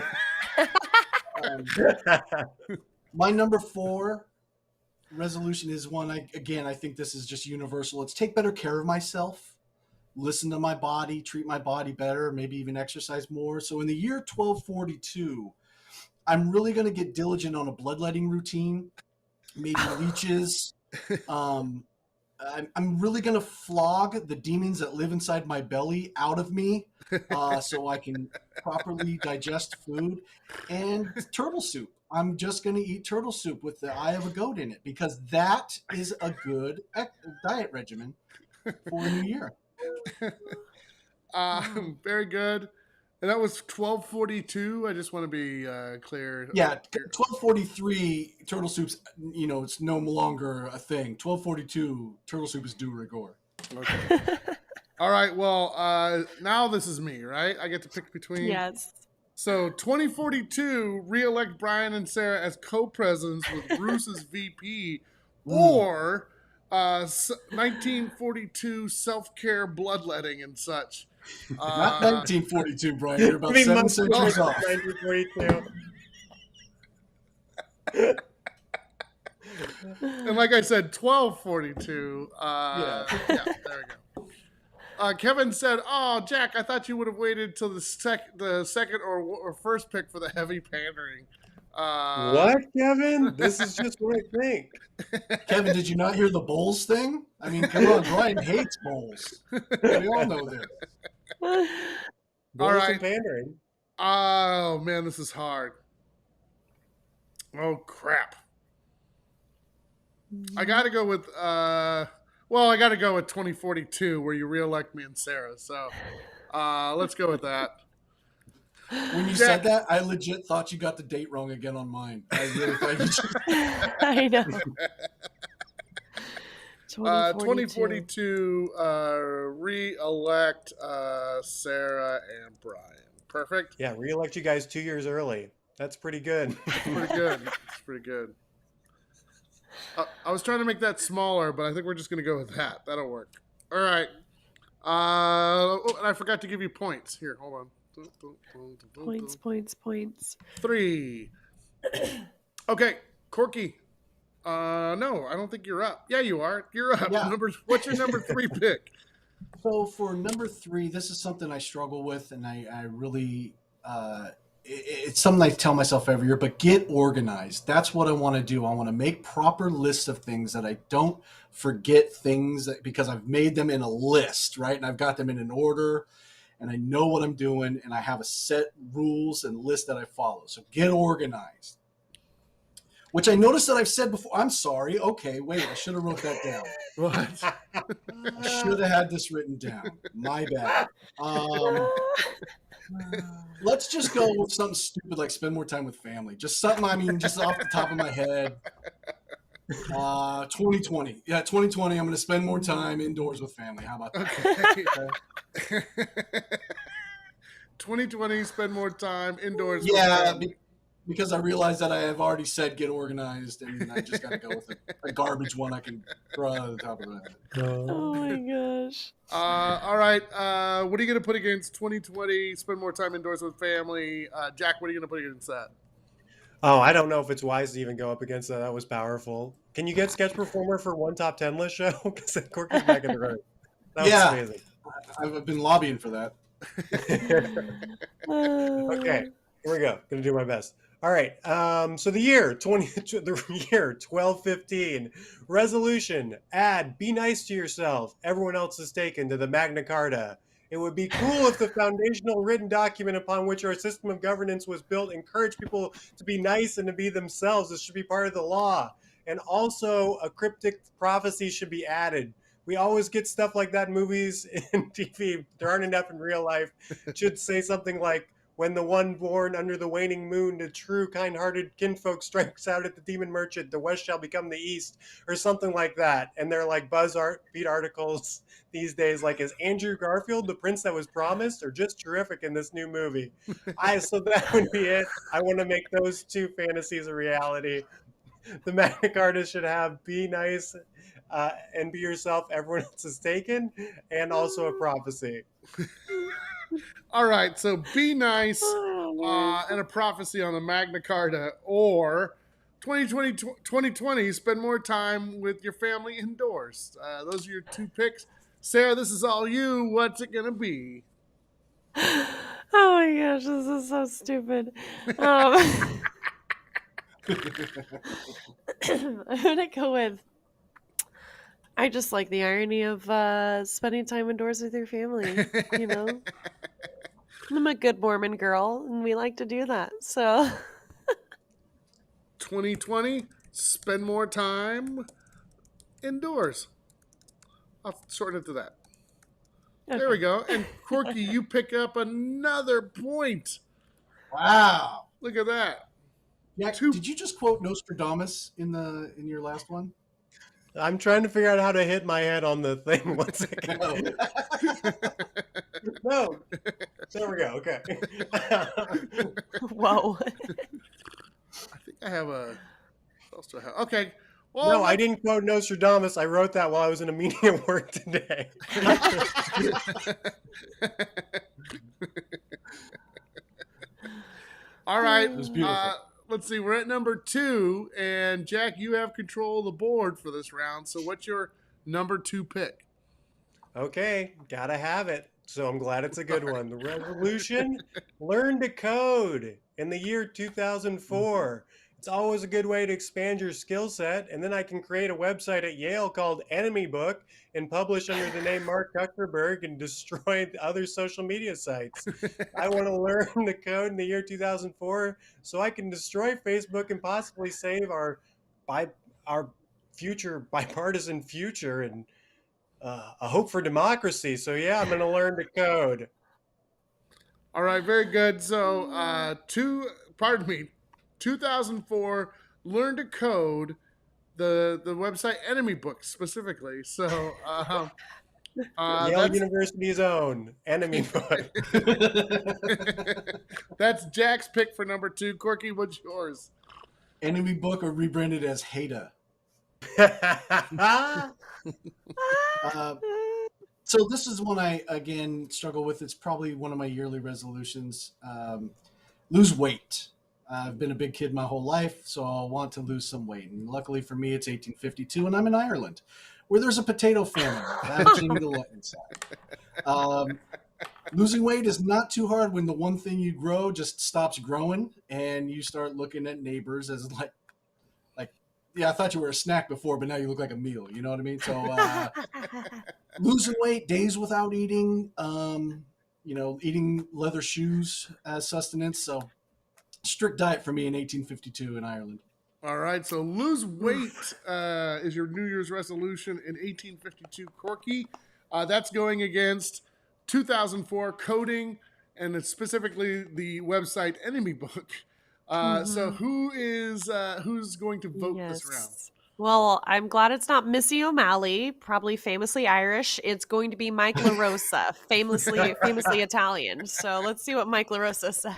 my number 4 resolution is one. I think this is just universal. It's take better care of myself, listen to my body, treat my body better, maybe even exercise more. So in the year 1242, I'm really going to get diligent on a bloodletting routine, maybe leeches. I'm really going to flog the demons that live inside my belly out of me so I can properly digest food. And turtle soup. I'm just going to eat turtle soup with the eye of a goat in it because that is a good diet regimen for a new year. Very good. And that was 1242. I just want to be clear. Yeah, 1243 turtle soup's, it's no longer a thing. 1242 turtle soup is de rigueur. Okay. All right. Well, now this is me, right? I get to pick between. yes. So 2042, re-elect Brian and Sarah as co-presidents with Bruce as VP, or 1942 self-care bloodletting and such. Not 1942, Brian. You're about 7 centuries off. 1942. And like I said, 1242. Yeah, there we go. Kevin said, "Oh, Jack, I thought you would have waited till the second or first pick for the heavy pandering." What, Kevin? This is just what I think. Kevin, did you not hear the Bulls thing? I mean, come on, Brian hates Bulls. We all know this. Bulls All right. and pandering. Oh man, this is hard. Oh crap! I got to go with well, I got to go with 2042, where you reelect me and Sarah. So let's go with that. When you said that, I legit thought you got the date wrong again on mine. I really thought you just... I know. 2042 re-elect Sarah and Brian. Perfect. Yeah, re-elect you guys 2 years early. That's pretty good. Pretty good. It's pretty good. I was trying to make that smaller, but I think we're just going to go with that. That'll work. All right. And I forgot to give you points. Here, hold on. Points. 3. Okay, Corky. No, I don't think you're up. Yeah, you are. You're up. Yeah. What's your number 3 pick? So for number 3, this is something I struggle with, and I really it's something I tell myself every year, but get organized. That's what I want to do. I want to make proper lists of things that I don't forget things because I've made them in a list, right? And I've got them in an order, and I know what I'm doing, and I have a set rules and list that I follow. So get organized. Which I noticed that I've said before. I'm sorry. Okay, wait, I should have wrote that down. What? I should have had this written down. My bad. Let's just go with something stupid like spend more time with family. Just something, I mean, just off the top of my head. 2020. Yeah, 2020, I'm going to spend more time indoors with family. How about that? Okay. 2020, spend more time indoors. Yeah, because I realized that I have already said get organized, and I just got to go with a garbage one I can throw out of the top of my head. Oh my gosh. All right. What are you going to put against 2020, spend more time indoors with family? Jack, what are you going to put against that? Oh, I don't know if it's wise to even go up against that. That was powerful. Can you get sketch performer for one top 10 list show? Because Corky's back in the room. That was amazing. I've been lobbying for that. Okay, here we go. Gonna do my best. All right. So the year 1215 resolution: add "Be nice to yourself. Everyone else is taken" to the Magna Carta. It would be cool if the foundational written document upon which our system of governance was built encouraged people to be nice and to be themselves. This should be part of the law. And also, a cryptic prophecy should be added. We always get stuff like that in movies and TV. There aren't enough in real life. It should say something like, "When the one born under the waning moon, the true kind-hearted kinfolk strikes out at the demon merchant, the west shall become the east," or something like that. And they're like BuzzFeed articles these days, like, is Andrew Garfield the prince that was promised, or just terrific in this new movie? So that would be it. I want to make those two fantasies a reality. The Magna Carta should have "Be nice and be yourself, everyone else is taken," and also a prophecy. All right, so be nice and a prophecy on the Magna Carta, or 2020, spend more time with your family indoors. Those are your 2 picks. Sarah, this is all you. What's it going to be? Oh my gosh, this is so stupid. I'm going to go with, I just like the irony of spending time indoors with your family, you know? I'm a good Mormon girl, and we like to do that, so... 2020, spend more time indoors. I'll shorten it to that. Okay. There we go. And Corky, you pick up another point. Wow. Look at that. Yeah, did you just quote Nostradamus in your last one? I'm trying to figure out how to hit my head on the thing once again. No. There we go. Okay. Whoa. I think I have a... Okay. Well, no, I didn't quote Nostradamus. I wrote that while I was in a meeting at work today. All right. It was beautiful. let's see. We're at number 2, and Jack, you have control of the board for this round. So what's your number 2 pick? Okay, gotta have it. So I'm glad it's a good one. The resolution: learn to code in the year 2004. It's always a good way to expand your skill set, and then I can create a website at Yale called Enemy Book and publish under the name Mark Zuckerberg and destroy other social media sites. I want to learn to code in the year 2004 so I can destroy Facebook and possibly save our future bipartisan future and a hope for democracy. So yeah, I'm going to learn to code. All right, very good. So 2004, learn to code, the website Enemy Book specifically. So Yale University's own Enemy Book. That's Jack's pick for number 2. Corky, what's yours? Enemy Book, or rebranded as Hada. So this is one I, again, struggle with. It's probably one of my yearly resolutions. Lose weight. I've been a big kid my whole life, so I want to lose some weight. And luckily for me, it's 1852, and I'm in Ireland, where there's a potato famine ravaging the land. Losing weight is not too hard when the one thing you grow just stops growing, and you start looking at neighbors as like, yeah, I thought you were a snack before, but now you look like a meal. You know what I mean? So losing weight, days without eating, eating leather shoes as sustenance. So strict diet for me in 1852 in Ireland. All right, so lose weight is your New Year's resolution in 1852, Corky. That's going against 2004 coding, and it's specifically the website Enemy Book. So who's going to vote this round? Well, I'm glad it's not Missy O'Malley, probably famously Irish. It's going to be Mike LaRosa, famously Italian. So let's see what Mike LaRosa says.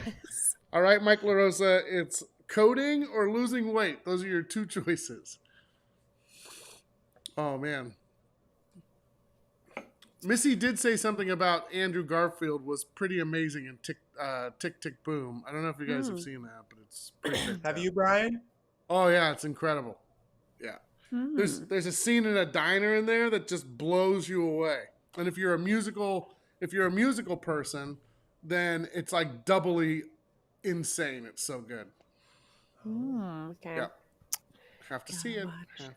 All right, Mike LaRosa, it's coding or losing weight. Those are your 2 choices. Oh, man. Missy did say something about Andrew Garfield was pretty amazing in Tick, Tick, Boom. I don't know if you guys have seen that, but it's pretty good. Have you, Brian? Oh, yeah, it's incredible. Yeah. There's a scene in a diner in there that just blows you away. And if you're a musical person, then it's like doubly insane. It's so good. Okay. Yeah. Have to see it.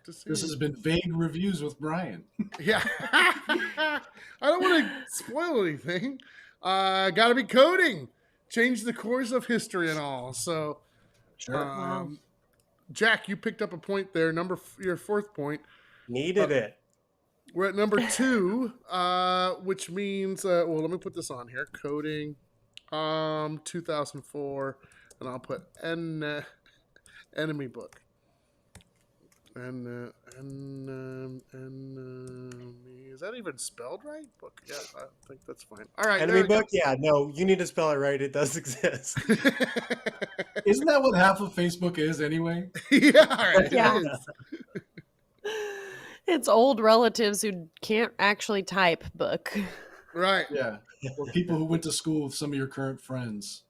This has been Vague Reviews with Brian. Yeah. I don't want to spoil anything. Gotta be coding. Change the course of history and all. So, Sure. Jack, you picked up a point there. Your 4th point. Needed it. We're at number 2, which means, let me put this on here. Coding, 2004, and I'll put Enemy Book. And is that even spelled right? Book. Yeah, I think that's fine. All right. Enemy Book? Yeah, no, you need to spell it right. It does exist. Isn't that what half of Facebook is anyway? Yeah. It's old relatives who can't actually type book. Right. Yeah. Or people who went to school with some of your current friends.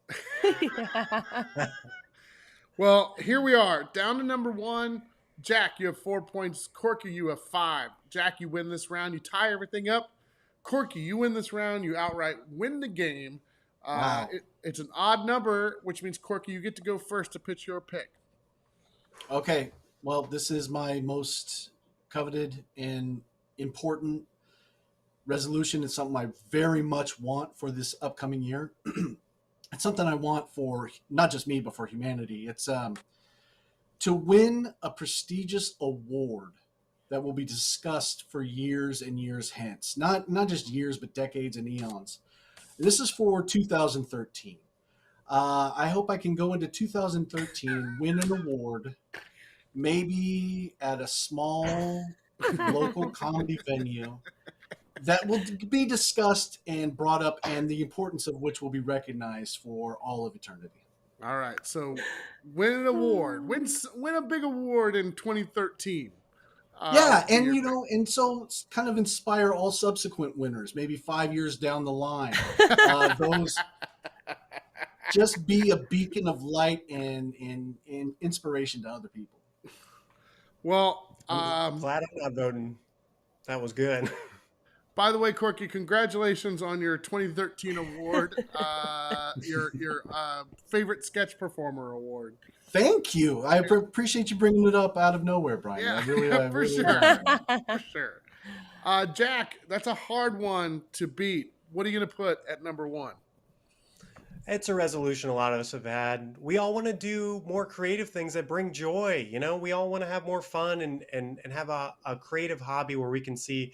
Well, here we are. Down to number 1. Jack, you have 4 points. Corky, you have 5. Jack, you win this round. You tie everything up. Corky, you win this round. You outright win the game. Wow. It's an odd number, which means, Corky, you get to go first to pitch your pick. Okay. Well, this is my most coveted and important resolution. It's something I very much want for this upcoming year. It's something I want for not just me, but for humanity. It's to win a prestigious award that will be discussed for years and years hence. Not just years, but decades and eons. This is for 2013. I hope I can go into 2013, win an award, maybe at a small local comedy venue that will be discussed and brought up, and the importance of which will be recognized for all of eternity. All right, so win an award, win a big award in 2013. Yeah, and and so kind of inspire all subsequent winners, maybe 5 years down the line. just be a beacon of light and inspiration to other people. Well, glad I'm not voting. That was good. By the way, Corky, congratulations on your 2013 award, your favorite sketch performer award. Thank you. I appreciate you bringing it up out of nowhere, Brian. Yeah, I really for sure. For sure. Jack, that's a hard one to beat. What are you going to put at number 1? It's a resolution a lot of us have had. We all want to do more creative things that bring joy. We all want to have more fun and have a creative hobby where we can see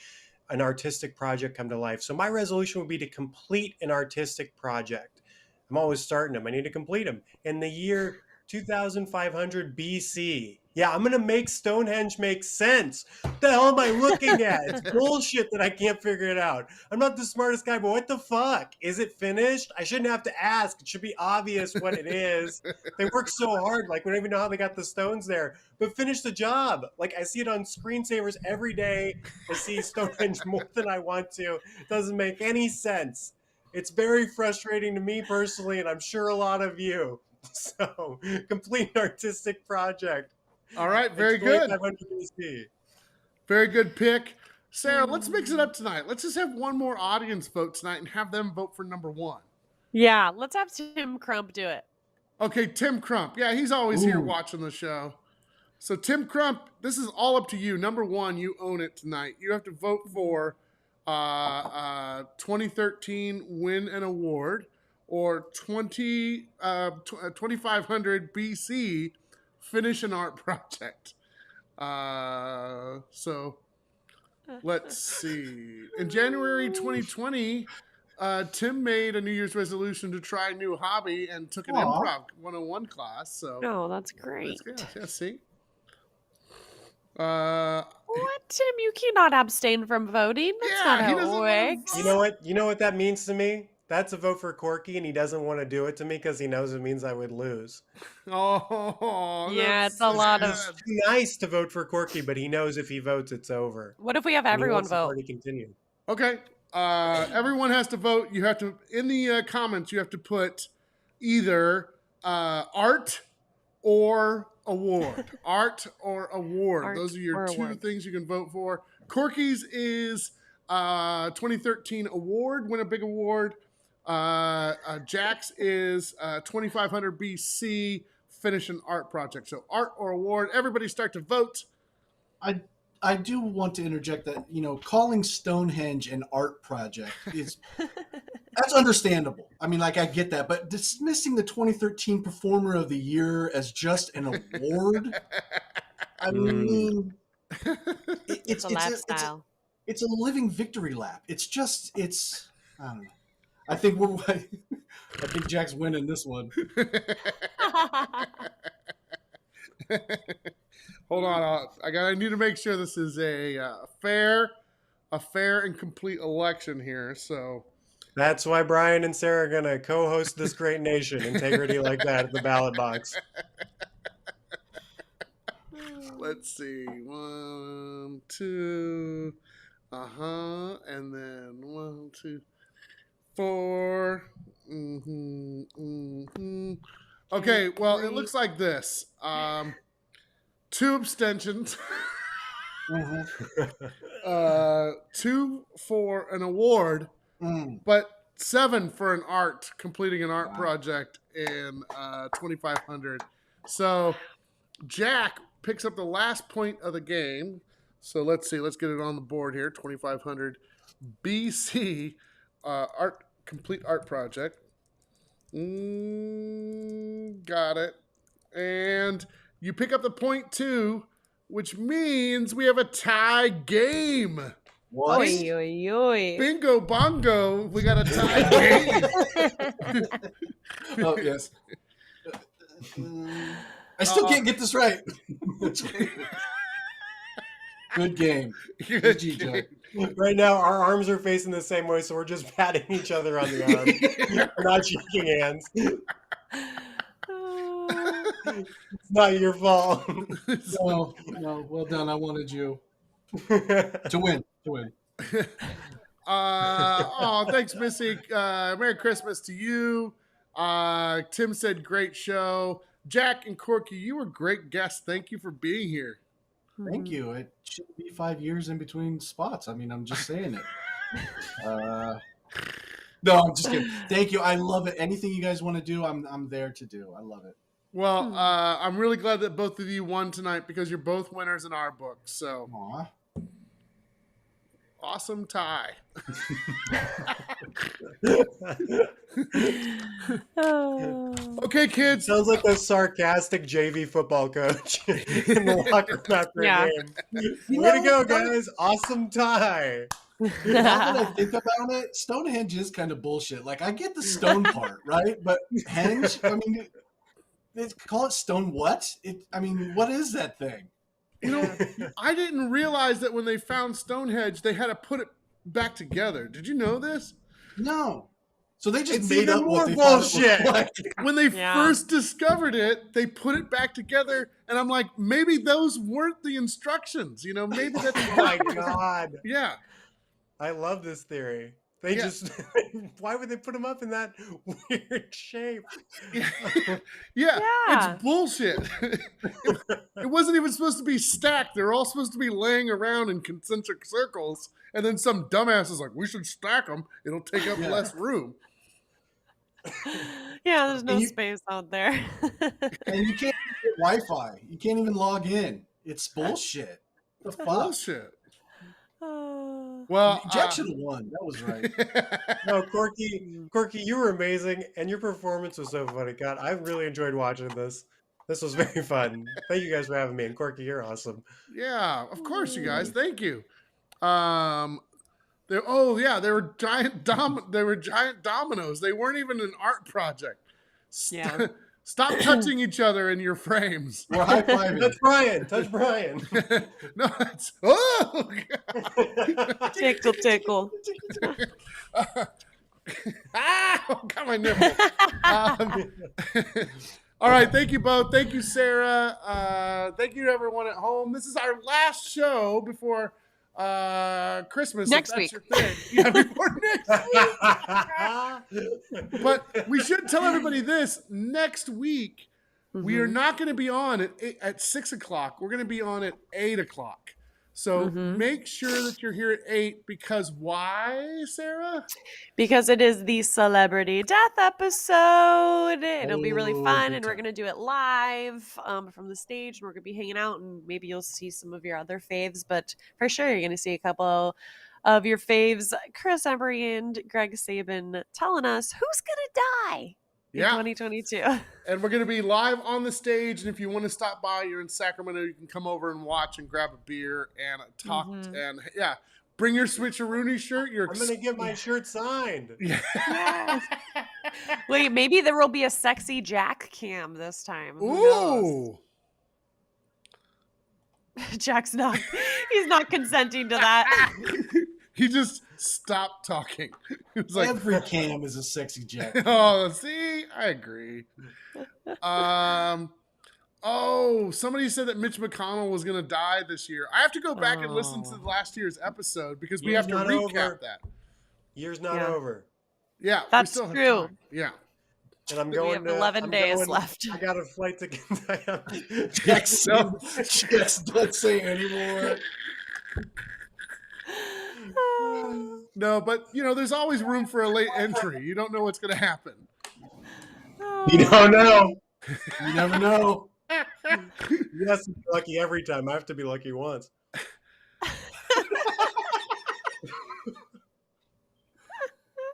an artistic project come to life. So my resolution would be to complete an artistic project. I'm always starting them. I need to complete them. In the year 2500 BC. Yeah, I'm going to make Stonehenge make sense. What the hell am I looking at? It's bullshit that I can't figure it out. I'm not the smartest guy, but what the fuck? Is it finished? I shouldn't have to ask. It should be obvious what it is. They work so hard. Like, we don't even know how they got the stones there. But finish the job. Like, I see it on screensavers every day. I see Stonehenge more than I want to. It doesn't make any sense. It's very frustrating to me personally, and I'm sure a lot of you. So, complete an artistic project. All right, very good. 500 BC. Very good pick. Sarah, let's mix it up tonight. Let's just have one more audience vote tonight and have them vote for number 1. Yeah, let's have Tim Crump do it. Okay, Tim Crump. Yeah, he's always here watching the show. So, Tim Crump, this is all up to you. Number 1, you own it tonight. You have to vote for 2013 win an award, or 2500 BC finish an art project. So let's see. In January 2020, Tim made a New Year's resolution to try a new hobby and took an improv 101 class. So that's great. That's good. Yeah, see. What, Tim? You cannot abstain from voting. That's not how it works. You know what that means to me? That's a vote for Corky, and he doesn't want to do it to me because he knows it means I would lose. Oh, yeah, it's a lot of. It's nice to vote for Corky, but he knows if he votes, it's over. What if we have everyone vote? To continue. Okay, everyone has to vote. You have to, in the comments, you have to put either art or award. Art or award. Art. Those are your 2 things you can vote for. Corky's is 2013 award, win a big award. Jack's is 2500 BC, finish an art project. So art or award. Everybody start to vote. I do want to interject that, calling Stonehenge an art project is that's understandable. I mean, like, I get that, but dismissing the 2013 Performer of the Year as just an award, I mean, it's a lifestyle. It's a living victory lap. I don't know. I think Jack's winning this one. Hold on, I need to make sure this is a fair and complete election here. So that's why Brian and Sarah are gonna co-host this great nation. Integrity like that at the ballot box. Let's see, 1, 2, and then 1, 2, 4. Okay, well, it looks like this. 2 abstentions. 2 for an award, but 7 for completing an art project in 2500. So Jack picks up the last point of the game. So let's see. Let's get it on the board here. 2500 BC complete art project. Got it. And you pick up the point 2, which means we have a tie game. What? Oy, oy, oy. Bingo bongo. We got a tie game. Oh, yes. I still can't get this right. Good game. Good Jack. Right now, our arms are facing the same way, so we're just patting each other on the arm. We're not shaking hands. It's not your fault. No, well done. I wanted you to win. Thanks, Missy. Merry Christmas to you. Tim said, great show. Jack and Corky, you were great guests. Thank you for being here. Thank you. It should be 5 years in between spots. I mean, I'm just saying it. No, I'm just kidding. Thank you. I love it. Anything you guys want to do, I'm there to do. I love it. Well, I'm really glad that both of you won tonight because you're both winners in our book. So, Aw. Awesome tie. Okay, kids. Sounds like a sarcastic JV football coach in the locker room after a game. Way to go, guys. Awesome tie. Now that I think about it, Stonehenge is kind of bullshit. Like, I get the stone part, right? But henge, I mean, they call it stone what? What is that thing? You know, I didn't realize that when they found Stonehenge, they had to put it back together. Did you know this? No. So they just It's made even up more what they thought it bullshit. looked like. When they first discovered it, they put it back together, and I'm like, maybe those weren't the instructions. You know, maybe that's Oh my God. Yeah. I love this theory. They just, why would they put them up in that weird shape? Yeah, it's bullshit. It wasn't even supposed to be stacked. They're all supposed to be laying around in concentric circles, and then some dumbass is like, we should stack them. It'll take up less room. Yeah, there's no space out there. And you can't get Wi-Fi. You can't even log in. It's bullshit. The fuck? Bullshit. Well, Jack should have won. That was right. No, Corky, you were amazing, and your performance was so funny. God, I really enjoyed watching this. This was very fun. Thank you guys for having me. And Corky, you're awesome. Yeah, of course, you guys. Thank you. They were giant dominoes. They weren't even an art project. Yeah. Stop touching each other in your frames. We're high-fiving. Touch Brian. Touch Brian. No, it's God. Tickle. Got my nipple. All right, thank you both. Thank you, Sarah. Thank you to everyone at home. This is our last show before Christmas. Next if that's week. your thing. Yeah, before next week. But we should tell everybody this. Next week, we are not going to be on at 6 o'clock. We're going to be on at 8 o'clock. So make sure that you're here at 8 because why, Sarah? Because it is the celebrity death episode. It'll be really fun, and we're going to do it live from the stage, and we're going to be hanging out, and maybe you'll see some of your other faves, but for sure you're going to see a couple of your faves, Chris Embry and Greg Sabin, telling us who's going to die in 2022. And we're going to be live on the stage, and if you want to stop by, you're in Sacramento, you can come over and watch and grab a beer and talk, and bring your Switcheroony shirt. I'm going to get my shirt signed. Yes. Wait, maybe there will be a sexy Jack cam this time. Who Ooh. knows? Jack's not, he's not consenting to that. He just stopped talking. He was like, every cam is a sexy Jack. Oh, see, I agree. Somebody said that Mitch McConnell was going to die this year. I have to go back and listen to last year's episode because we have to recap that. Year's not over. Yeah, that's we still true. have time. Yeah. And I'm We going have to 11 days left. I got a flight to Kentucky. Jack's don't say anymore. No, but there's always room for a late entry. You don't know what's going to happen. You don't know. You never know. You have to be lucky every time. I have to be lucky once.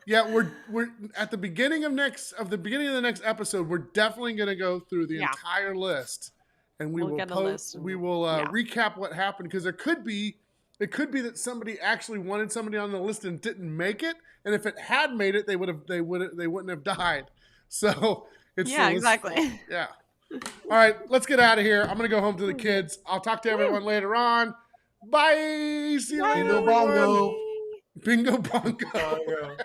Yeah, we're at the beginning of the next episode. We're definitely going to go through the entire list, and we will recap what happened because it could be that somebody actually wanted somebody on the list and didn't make it, and if it had made it, they wouldn't have died. So exactly. Yeah. All right, let's get out of here. I'm gonna go home to the kids. I'll talk to everyone later on. Bye. See you later. Bingo bongo. Bingo bongo.